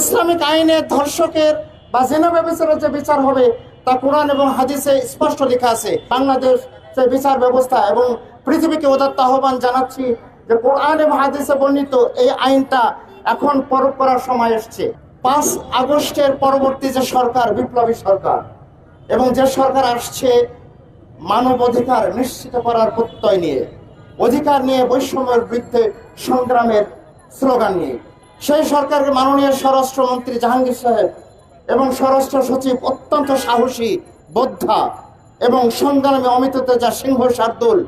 Islamic আইনে ধর্ষকের বা জিনা ব্যভিচারের যে বিচার হবে তা কোরআন এবং হাদিসে স্পষ্ট লেখা আছে। বাংলাদেশ যে বিচার ব্যবস্থা এবং পৃথিবীকে উদাত্ত আহ্বান জানাচ্ছি যে কোরআন এবং হাদিসে বর্ণিত এই আইনটা এখন প্রয়োগ করার সময় এসছে। 5 আগস্টের পরবর্তী যে সরকার, বিপ্লবী সরকার, এবং যে সরকার আসছে মানব অধিকার নিশ্চিত করার প্রত্যয় নিয়ে, অধিকার নিয়ে, বৈষম্যের বিরুদ্ধে সংগ্রামের স্লোগান নিয়ে, সেই সরকারের মাননীয় স্বরাষ্ট্রমন্ত্রী জাহাঙ্গীর সাহেব এবং স্বরাষ্ট্র সচিব অত্যন্ত সাহসী, যোদ্ধা এবং সংগ্রামী অমিত তেজা সিংহ শার্দুল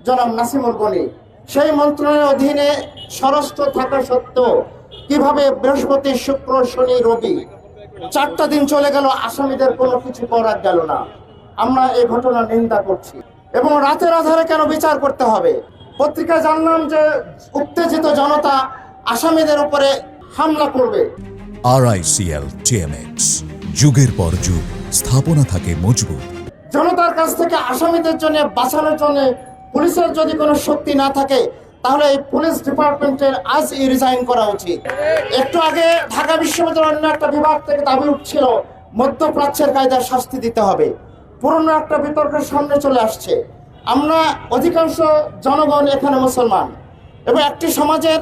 জনাব নাসিমুল গনি, সেই মন্ত্রণালয়ের অধীনে স্বরাষ্ট্র থাকা সত্ত্বেও কিভাবে বৃহস্পতি, শুক্র, শনি, রবি 4টা দিন চলে গেল, আসামিদের কোনো কিছু করা গেল না। আমরা এই ঘটনা নিন্দা করছি। এবং রাতের আধারে কেন বিচার করতে হবে? পত্রিকায় জানলাম যে উত্তেজিত জনতা আসামিদের উপরে হামলা করবে। RICL TMX, যুগের পর যুগ স্থাপনা থাকে মজবুত। জনতার কাছ থেকে আসামিদের জন্য বাঁচানোর জন্য পুলিশের যদি কোনো শক্তি না থাকে তাহলে এই পুলিশ ডিপার্টমেন্টের আজই রিজাইন করা উচিত। একটু আগে ঢাকা বিশ্ববিদ্যালয়ের অন্য একটা বিভাগ থেকে দাবি উঠছিল মধ্যপ্রাচ্যের কায়দায় শাস্তি দিতে হবে। পুরনো একটা বিতর্কের সামনে চলে আসছে। আমরা অধিকাংশ জনগণ এখানে মুসলমান এবং একটি সমাজের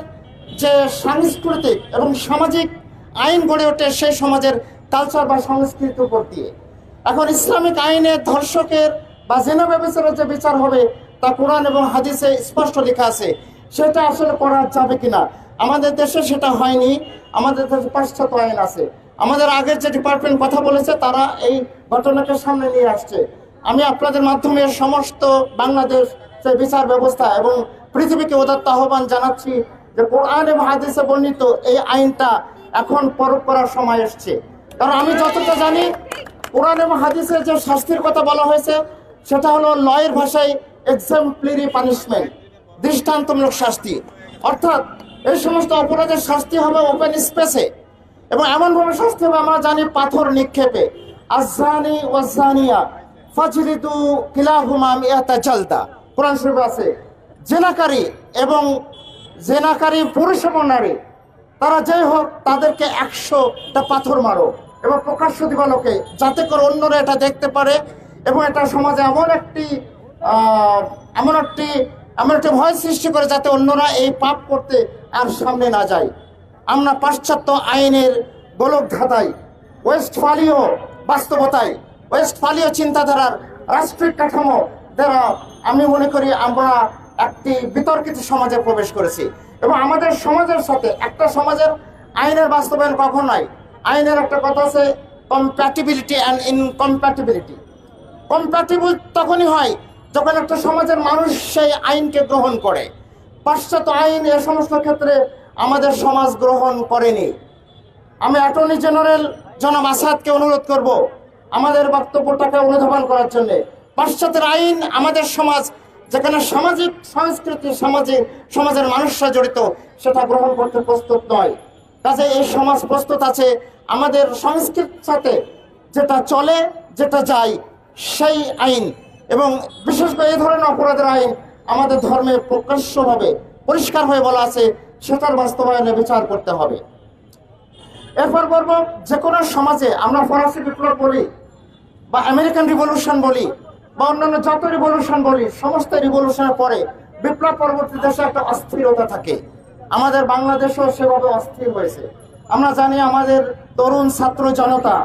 যে সাংস্কৃতিক এবং সামাজিক আইন গড়ে ওঠে সেই সমাজের কালচার বা সংস্কৃতির উপর দিয়ে। এখন ইসলামিক আইনে ধর্ষকের বা জিনা ব্যভিচারের যে বিচার হবে তা কোরআন এবং হাদিসে স্পষ্ট লেখা আছে। সেটা আসলে করা যাবে কিনা? আমাদের দেশে সেটা হয়নি। আমাদের দেশে পাশ্চাত্য আইন আছে। আমাদের আগের যে ডিপার্টমেন্ট কথা বলেছে তারা এই ঘটনাকে সামনে নিয়ে আসছে। আমি আপনাদের মাধ্যমে সমস্ত বাংলাদেশ যে বিচার ব্যবস্থা এবং পৃথিবীকে উদাত্ত আহ্বান জানাচ্ছি যে কোরআন এবং হাদিসে বর্ণিত এই আইনটা এখন প্রয়োগ করার সময় এসছে। কারণ আমি যতটা জানি কোরআন এবং হাদিসে যে শাস্তির কথা বলা হয়েছে সেটা হলো লয়ের ভাষায় এক্সাম্পলারি পানিশমেন্ট, দৃষ্টান্তমূলক শাস্তি। অর্থাৎ এই সমস্ত অপরাধের শাস্তি হবে ওপেন স্পেসে এবং এমনভাবে শাস্তি হবে আমরা জানি পাথর নিক্ষেপে। আযযানি ওয়াজ্জানিয়া ফাজলিদু কিলাহুমা মিআতা জালদা, কোরআন শরীফে আছে। জেনাকারী এবং জেনাকারী পুরুষ এবং নারী তারা যাই হোক তাদেরকে 100টা পাথর মারো এবং প্রকাশ্য দিবালোকে, যাতে করে অন্যরা এটা দেখতে পারে এবং এটা সমাজে এমন একটি ভয় সৃষ্টি করে যাতে অন্যরা এই পাপ করতে আর সামনে না যায়। আমরা পাশ্চাত্য আইনের গোলক ধাঁধায়, ওয়েস্টফালীয় বাস্তবতায়, ওয়েস্টফালীয় চিন্তাধারার রাষ্ট্রিক কাঠামো দ্বারা আমি মনে করি আমরা একটি বিতর্কিত সমাজে প্রবেশ করেছি এবং আমাদের সমাজের সাথে একটা সমাজের আইনের বাস্তবায়ন কখন হয়? আইনের একটা কথা আছে, কম্প্যাটিবিলিটি অ্যান্ড ইনকম্প্যাটিবিলিটি। কম্প্যাটিবল তখনই হয় যখন একটা সমাজের মানুষ সেই আইনকে গ্রহণ করে। পাশ্চাত্য আইন এ সমস্ত ক্ষেত্রে আমাদের সমাজ গ্রহণ করেনি। আমি অ্যাটর্নি জেনারেল জনাব আসাদকে অনুরোধ করব আমাদের বক্তব্যটাকে অনুধাবন করার জন্য। পাশ্চাত্যের আইন আমাদের সমাজ, যেখানে সামাজিক সংস্কৃতি সমাজের মানুষরা জড়িত, সেটা গ্রহণ করতে প্রস্তুত নয়। কাজে এই সমাজ প্রস্তুত আছে আমাদের সংস্কৃতির সাথে যেটা চলে, যেটা যায় সেই আইন, এবং বিশেষ করে এই ধরনের অপরাধের আইন আমাদের ধর্মে প্রকাশ্যভাবে পরিষ্কার হয়ে বলা আছে, সেটার বাস্তবায়নে বিচার করতে হবে। এরপর বলব, যে কোনো সমাজে আমরা ফরাসি বিপ্লব বলি বা আমেরিকান রিভলিউশন বলি বা অন্যান্য যত রিভলিউশন বলি, সমস্ত রিভলিউশনের পরে বিপ্লব পরবর্তী দেশে একটা অস্থিরতা থাকে। আমাদের বাংলাদেশও সেভাবে অস্থির হয়েছে। আমরা জানি আমাদের তরুণ ছাত্র জনতা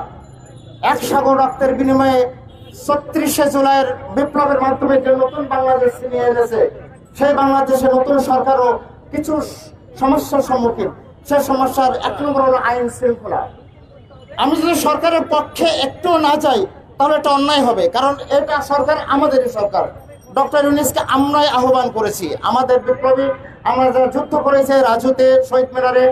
এক সাগর রক্তের বিনিময়ে ৩৬শে জুলাইয়ের বিপ্লবের মাধ্যমে যে নতুন বাংলাদেশ নিয়ে এনেছে, সেই বাংলাদেশে নতুন সরকারও কিছু সমস্যার সম্মুখীন। সে সমস্যার 1 নম্বর হলো আইন শৃঙ্খলা। আমি যদি সরকারের পক্ষে একটু না যাই তাহলে এটা অন্যায় হবে, কারণ এটা সরকার আমাদেরই সরকার। ডক্টর ইউনূসকে আমরাই আহ্বান করেছি, আমাদের বিপ্লবী, আমরা যারা যুদ্ধ করেছে রাজুতে, শহীদ মিনারে,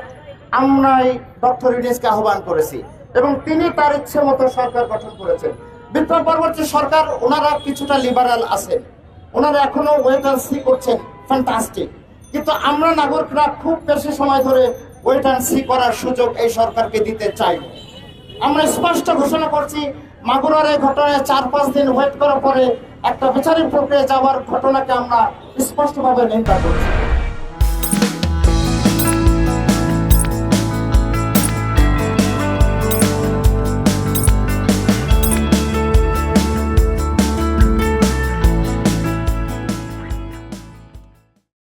আমরাই ডক্টর ইউনূসকে আহ্বান করেছি এবং তিনি তার ইচ্ছে মতো সরকার গঠন করেছেন। বিপ্লব পরবর্তী সরকার ওনারা কিছুটা লিবারাল আছেন, ওনারা এখনো ওয়েট অ্যান্ড সি করছেন, ফ্যান্টাস্টিক। কিন্তু আমরা নাগরিকরা খুব বেশি সময় ধরে ওয়েট অ্যান্ড সি করার সুযোগ এই সরকারকে দিতে চাই। আমরা স্পষ্ট ঘোষণা করছি, মাগুরার এই ঘটনায় 4-5 দিন ওয়েট করার পরে একটা বিচারিক প্রক্রিয়া যাওয়ার ঘটনাকে আমরা স্পষ্টভাবে নিন্দা করছি।